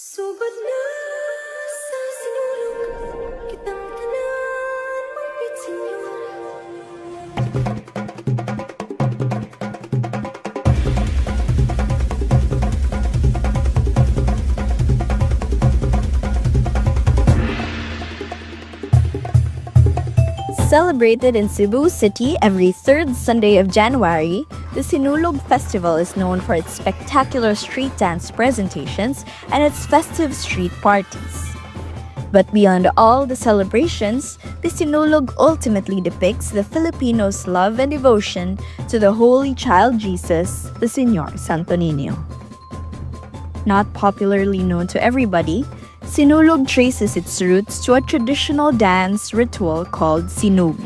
Sugod na sa sinulog, kitang tanan mapit Señor. Celebrated in Cebu City every third Sunday of January, the Sinulog Festival is known for its spectacular street dance presentations and its festive street parties. But beyond all the celebrations, the Sinulog ultimately depicts the Filipinos' love and devotion to the Holy Child Jesus, the Señor Santo Niño. Not popularly known to everybody, Sinulog traces its roots to a traditional dance ritual called Sinug,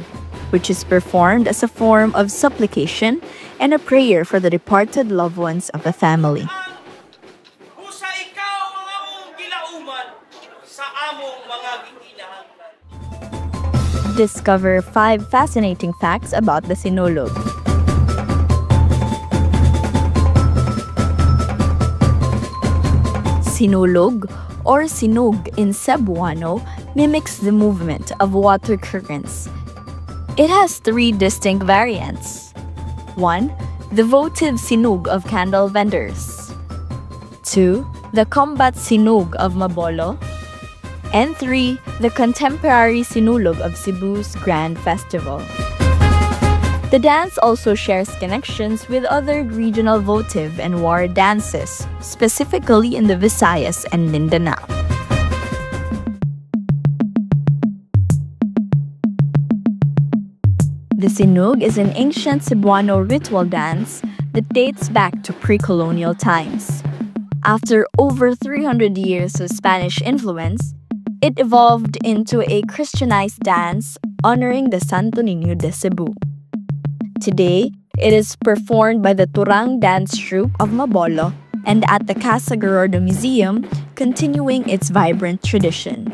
which is performed as a form of supplication and a prayer for the departed loved ones of the family. Discover 5 fascinating facts about the Sinulog. Sinulog, or Sinug in Cebuano, mimics the movement of water currents. It has 3 distinct variants. 1. The votive Sinug of candle vendors. 2. The combat Sinug of Mabolo. And 3. The contemporary Sinulog of Cebu's Grand Festival. The dance also shares connections with other regional votive and war dances, specifically in the Visayas and Mindanao. The Sinug is an ancient Cebuano ritual dance that dates back to pre-colonial times. After over 300 years of Spanish influence, it evolved into a Christianized dance honoring the Santo Niño de Cebu. Today, it is performed by the Turang dance troupe of Mabolo and at the Casa Gordo Museum, continuing its vibrant tradition.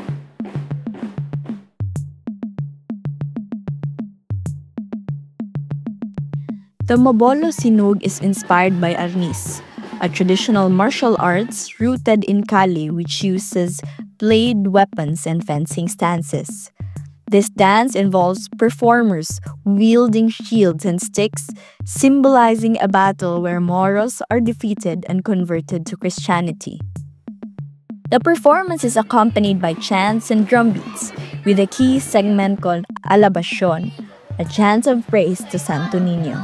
The Mabolo Sinug is inspired by arnis, a traditional martial arts rooted in Cali which uses blade weapons and fencing stances. This dance involves performers wielding shields and sticks, symbolizing a battle where Moros are defeated and converted to Christianity. The performance is accompanied by chants and drumbeats, with a key segment called Alabasyon, a chant of praise to Santo Niño.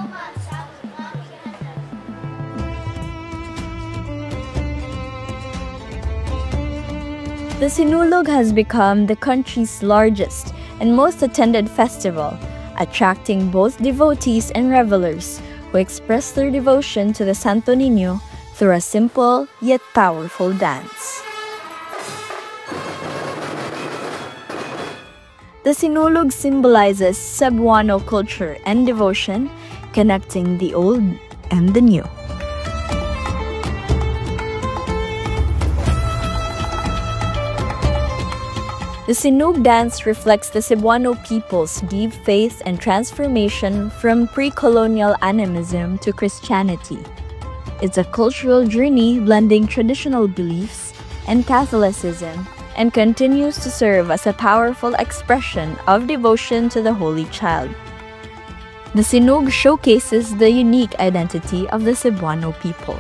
The Sinulog has become the country's largest and most attended festival, attracting both devotees and revelers who express their devotion to the Santo Niño through a simple yet powerful dance. The Sinulog symbolizes Cebuano culture and devotion, connecting the old and the new. The Sinug dance reflects the Cebuano people's deep faith and transformation from pre-colonial animism to Christianity. It's a cultural journey blending traditional beliefs and Catholicism and continues to serve as a powerful expression of devotion to the Holy Child. The Sinug showcases the unique identity of the Cebuano people.